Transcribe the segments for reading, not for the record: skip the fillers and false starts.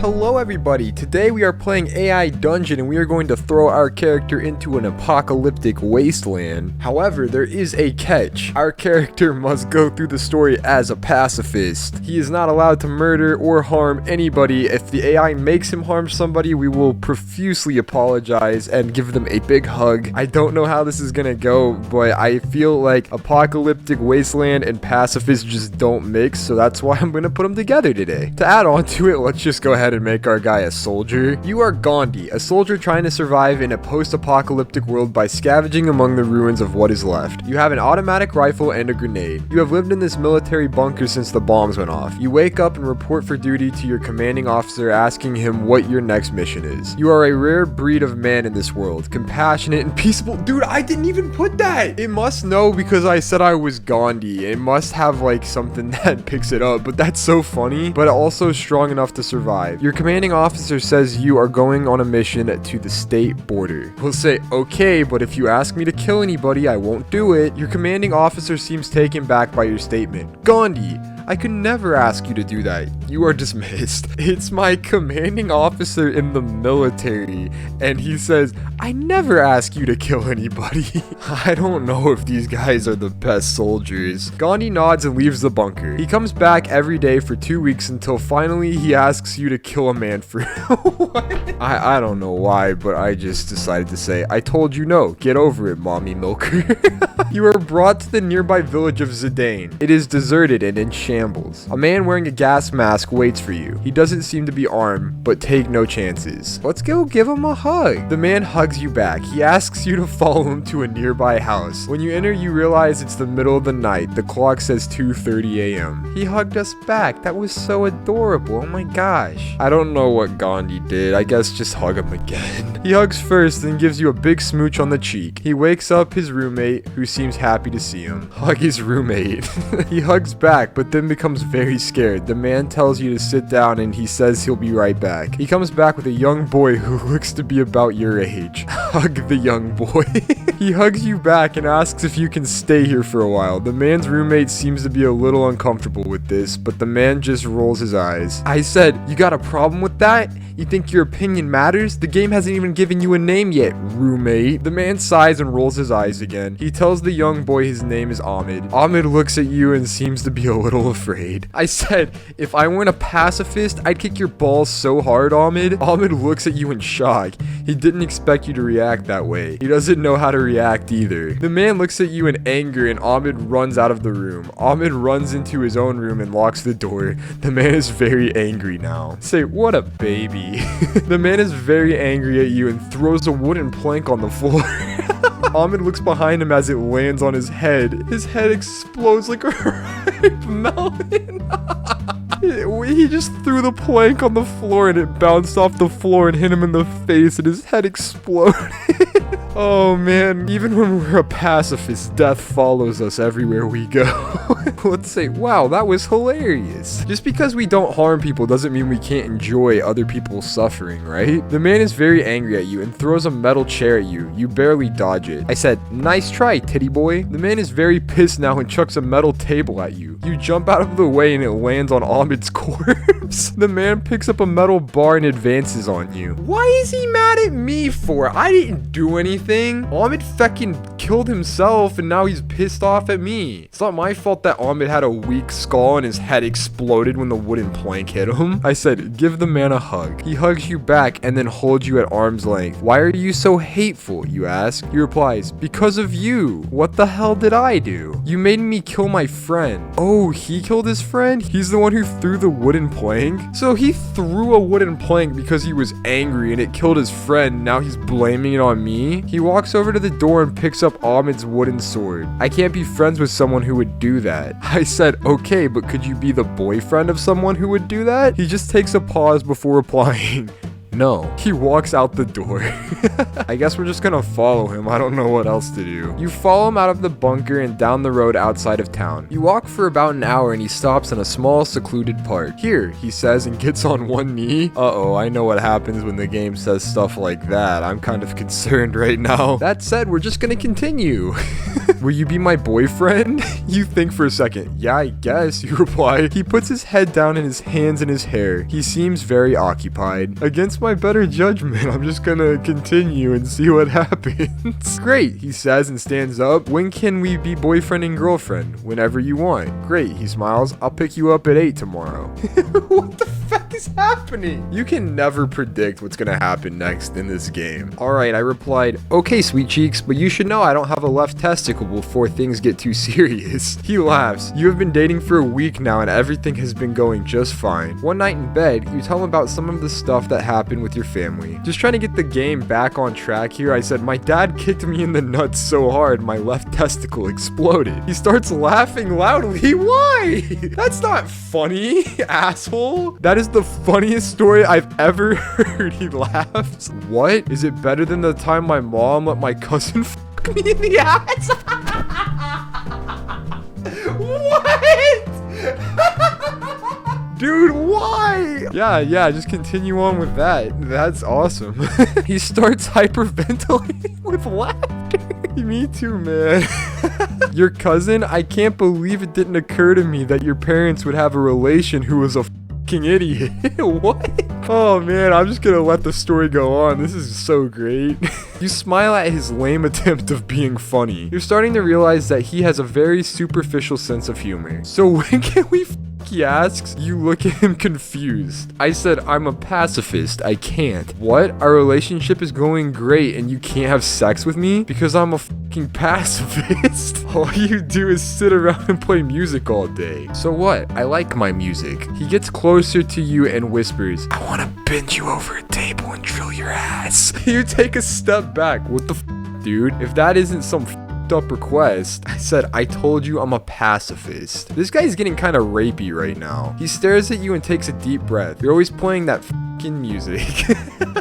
Hello everybody, today we are playing AI Dungeon and we are going to throw our character into an apocalyptic wasteland. However, there is a catch. Our character must go through the story as a pacifist. He is not allowed to murder or harm anybody. If the AI makes him harm somebody, we will profusely apologize and give them a big hug. I don't know how this is gonna go, but I feel like apocalyptic wasteland and pacifist just don't mix, so that's why I'm gonna put them together today. To add on to it, let's just go ahead and make our guy a soldier. You are Gandhi, a soldier trying to survive in a post-apocalyptic world by scavenging among the ruins of what is left. You have an automatic rifle and a grenade. You have lived in this military bunker since the bombs went off. You wake up and report for duty to your commanding officer, asking him what your next mission is. You are a rare breed of man in this world, compassionate and peaceable. Dude, I didn't even put that. It must know because I said I was Gandhi. It must have like something that picks it up, but that's so funny, but also strong enough to survive. Your commanding officer says you are going on a mission to the state border. We'll say, okay, but if you ask me to kill anybody, I won't do it. Your commanding officer seems taken back by your statement. Gandhi, I could never ask you to do that. You are dismissed. It's my commanding officer in the military, and he says, I never ask you to kill anybody. I don't know if these guys are the best soldiers. Gandhi nods and leaves the bunker. He comes back every day for 2 weeks until finally he asks you to kill a man for what? I don't know why, but I just decided to say, I told you no. Get over it, mommy milker. You are brought to the nearby village of Zidane. It is deserted and in shambles. A man wearing a gas mask waits for you. He doesn't seem to be armed, but take no chances. Let's go give him a hug. The man hugs you back. He asks you to follow him to a nearby house. When you enter, you realize it's the middle of the night. The clock says 2:30 a.m. He hugged us back. That was so adorable. Oh my gosh. I don't know what Gandhi did. I guess just hug him again. He hugs first, then gives you a big smooch on the cheek. He wakes up his roommate, who seems happy to see him. Hug his roommate. He hugs back, but then becomes very scared. The man tells you to sit down and he says he'll be right back. He comes back with a young boy who looks to be about your age. Hug the young boy. He hugs you back and asks if you can stay here for a while. The man's roommate seems to be a little uncomfortable with this, but the man just rolls his eyes. I said, you got a problem with that? You think your opinion matters? The game hasn't even given you a name yet, roommate. The man sighs and rolls his eyes again. He tells the young boy his name is Ahmed. Ahmed looks at you and seems to be a little afraid. I said, if I weren't a pacifist, I'd kick your balls so hard, Ahmed. Ahmed looks at you in shock. He didn't expect you to react that way. He doesn't know how to react either. The man looks at you in anger and Ahmed runs out of the room. Ahmed runs into his own room and locks the door. The man is very angry now. Say, what a baby. The man is very angry at you and throws a wooden plank on the floor. Ahmed looks behind him as it lands on his head. His head explodes like a ripe melon. He just threw the plank on the floor and it bounced off the floor and hit him in the face and his head exploded. Oh man, even when we're a pacifist, death follows us everywhere we go. Let's say, wow, that was hilarious. Just because we don't harm people doesn't mean we can't enjoy other people's suffering, right? The man is very angry at you and throws a metal chair at you. You barely dodge it. I said, nice try, titty boy. The man is very pissed now and chucks a metal table at you. You jump out of the way and it lands on Ahmed's corpse. The man picks up a metal bar and advances on you. Why is he mad at me for? I didn't do anything. Ahmed feckin' killed himself and now he's pissed off at me. It's not my fault that Ahmed had a weak skull and his head exploded when the wooden plank hit him. I said, give the man a hug. He hugs you back and then holds you at arm's length. Why are you so hateful, you ask? He replies, because of you. What the hell did I do? You made me kill my friend. Oh, he killed his friend? He's the one who threw the wooden plank? So he threw a wooden plank because he was angry and it killed his friend. Now he's blaming it on me? He walks over to the door and picks up Ahmed's wooden sword. I can't be friends with someone who would do that. I said, okay, but could you be the boyfriend of someone who would do that? He just takes a pause before replying. No. He walks out the door. I guess we're just gonna follow him. I don't know what else to do. You follow him out of the bunker and down the road outside of town. You walk for about an hour and he stops in a small secluded park. Here, he says, and gets on one knee. Uh-oh, I know what happens when the game says stuff like that. I'm kind of concerned right now. That said, we're just gonna continue. Will you be my boyfriend? You think for a second. Yeah, I guess, you reply. He puts his head down and his hands in his hair. He seems very occupied. Against my better judgment, I'm just gonna continue and see what happens. Great, he says and stands up. When can we be boyfriend and girlfriend? Whenever you want. Great, he smiles. I'll pick you up at 8 tomorrow. What the fuck is happening? You can never predict what's gonna happen next in this game. Alright, I replied, okay, sweet cheeks, but you should know I don't have a left testicle before things get too serious. He laughs. You have been dating for a week now and everything has been going just fine. One night in bed, you tell him about some of the stuff that happened with your family. Just trying to get the game back on track here, I said, my dad kicked me in the nuts so hard my left testicle exploded. He starts laughing loudly. Why? That's not funny, asshole. That is the funniest story I've ever heard. He laughs. What? Is it better than the time my mom let my cousin fuck me in the ass? What? Dude, why? Yeah, just continue on with that. That's awesome. He starts hyperventilating with laughter. Me too, man. Your cousin? I can't believe it didn't occur to me that your parents would have a relation who was a fucking idiot. What? Oh man, I'm just gonna let the story go on. This is so great. You smile at his lame attempt of being funny. You're starting to realize that he has a very superficial sense of humor. So when can we he asks. You look at him confused. I said, I'm a pacifist. I can't. What? Our relationship is going great and you can't have sex with me? Because I'm a fucking pacifist. All you do is sit around and play music all day. So what? I like my music. He gets closer to you and whispers, I want to bend you over a table and drill your ass. You take a step back. What the dude? If that isn't some up request. I said, I told you I'm a pacifist. This guy's getting kind of rapey right now. He stares at you and takes a deep breath. You're always playing that fucking music.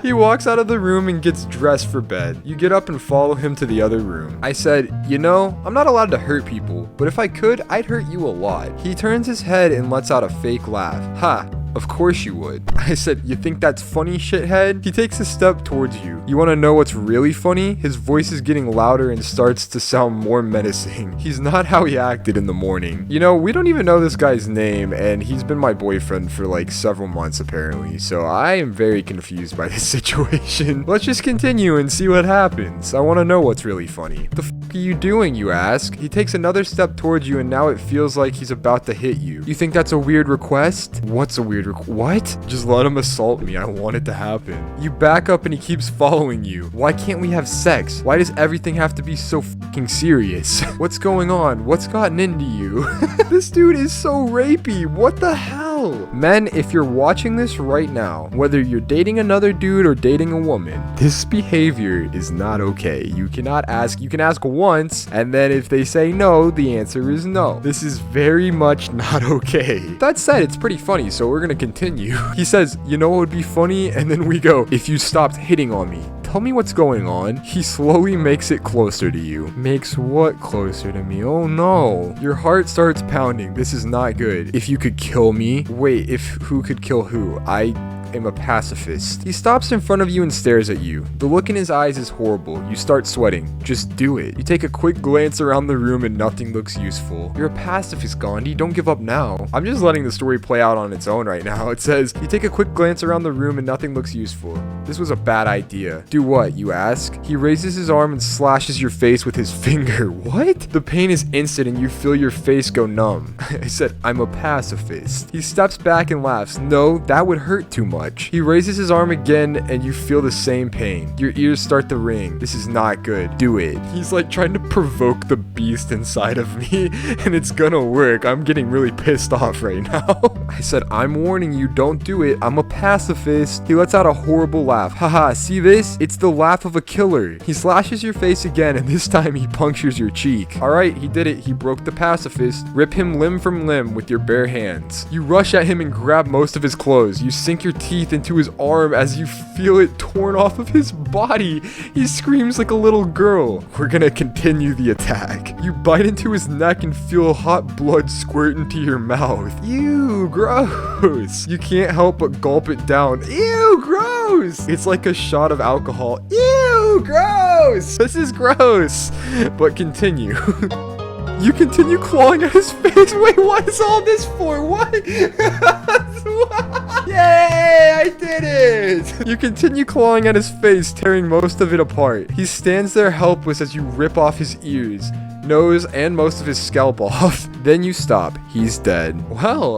He walks out of the room and gets dressed for bed. You get up and follow him to the other room. I said, you know, I'm not allowed to hurt people, but if I could, I'd hurt you a lot. He turns his head and lets out a fake laugh. Ha. Of course you would. I said, you think that's funny, shithead? He takes a step towards you. You want to know what's really funny? His voice is getting louder and starts to sound more menacing. He's not how he acted in the morning. You know, we don't even know this guy's name, and he's been my boyfriend for like several months apparently, so I am very confused by this situation. Let's just continue and see what happens. I want to know what's really funny. The fuck are you doing, you ask? He takes another step towards you and now it feels like he's about to hit you. You think that's a weird request? What's a weird what? Just let him assault me. I want it to happen. You back up and he keeps following you. Why can't we have sex? Why does everything have to be so fucking serious? What's going on? What's gotten into you? This dude is so rapey. What the hell? Men, if you're watching this right now, whether you're dating another dude or dating a woman, this behavior is not okay. You can ask once, and then if they say no, the answer is no. This is very much not okay. That said, it's pretty funny, so we're gonna continue. He says, you know what would be funny? And then we go, if you stopped hitting on me. Tell me what's going on. He slowly makes it closer to you. Makes what closer to me? Oh no. Your heart starts pounding. This is not good. If you could kill me. Wait, if who could kill who? I am a pacifist. He stops in front of you and stares at you. The look in his eyes is horrible. You start sweating. Just do it. You take a quick glance around the room and nothing looks useful. You're a pacifist, Gandhi. Don't give up now. I'm just letting the story play out on its own right now. It says, you take a quick glance around the room and nothing looks useful. This was a bad idea. Do what, you ask? He raises his arm and slashes your face with his finger. What? The pain is instant and you feel your face go numb. I said, I'm a pacifist. He steps back and laughs. No, that would hurt too much. He raises his arm again and you feel the same pain. Your ears start to ring. This is not good. Do it. He's like trying to provoke the beast inside of me and it's gonna work. I'm getting really pissed off right now. I said, I'm warning you, don't do it. I'm a pacifist. He lets out a horrible laugh. Haha, see this? It's the laugh of a killer. He slashes your face again and this time he punctures your cheek. Alright, he did it. He broke the pacifist. Rip him limb from limb with your bare hands. You rush at him and grab most of his clothes. You sink your teeth teeth into his arm as you feel it torn off of his body. He screams like a little girl. We're gonna continue the attack. You bite into his neck and feel hot blood squirt into your mouth. Ew, gross. You can't help but gulp it down. Ew, gross. It's like a shot of alcohol. Ew, gross. This is gross. But continue. You continue clawing at his face. Wait, what is all this for? What? Yay, I did it! You continue clawing at his face, tearing most of it apart. He stands there helpless as you rip off his ears, nose, and most of his scalp off. Then you stop. He's dead. Well,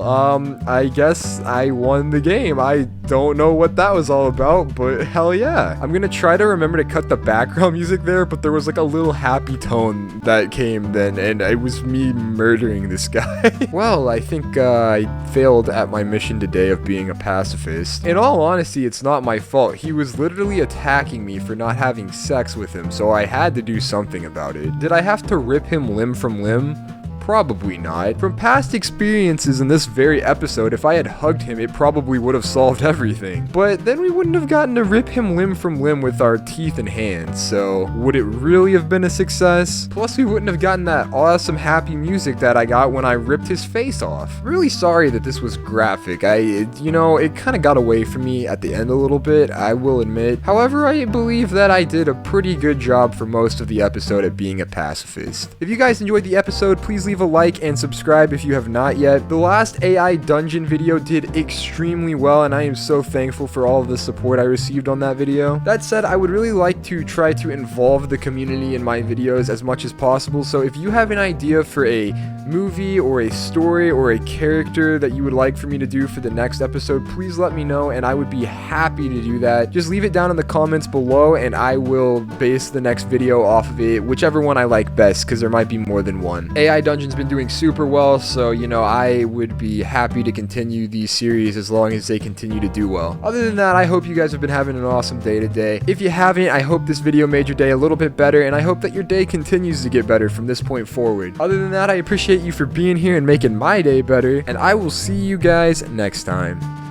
I guess I won the game. I don't know what that was all about, but hell yeah. I'm gonna try to remember to cut the background music there, but there was like a little happy tone that came then, and it was me murdering this guy. Well, I think I failed at my mission today of being a pacifist. In all honesty, it's not my fault. He was literally attacking me for not having sex with him, so I had to do something about it. Did I have to rip him limb from limb? Probably not. From past experiences in this very episode, if I had hugged him, it probably would have solved everything. But then we wouldn't have gotten to rip him limb from limb with our teeth and hands, so would it really have been a success? Plus, we wouldn't have gotten that awesome happy music that I got when I ripped his face off. Really sorry that this was graphic. It kind of got away from me at the end a little bit, I will admit. However, I believe that I did a pretty good job for most of the episode at being a pacifist. If you guys enjoyed the episode, please leave a like and subscribe if you have not yet. The last AI dungeon video did extremely well, and I am so thankful for all of the support I received on that video. That said, I would really like to try to involve the community in my videos as much as possible, so if you have an idea for a movie or a story or a character that you would like for me to do for the next episode, please let me know and I would be happy to do that. Just leave it down in the comments below and I will base the next video off of it, whichever one I like best, because there might be more than one. AI Dungeon's been doing super well, so I would be happy to continue these series as long as they continue to do well. Other than that, I hope you guys have been having an awesome day today. If you haven't, I hope this video made your day a little bit better, and I hope that your day continues to get better from this point forward. Other than that, I appreciate you for being here and making my day better, and I will see you guys next time.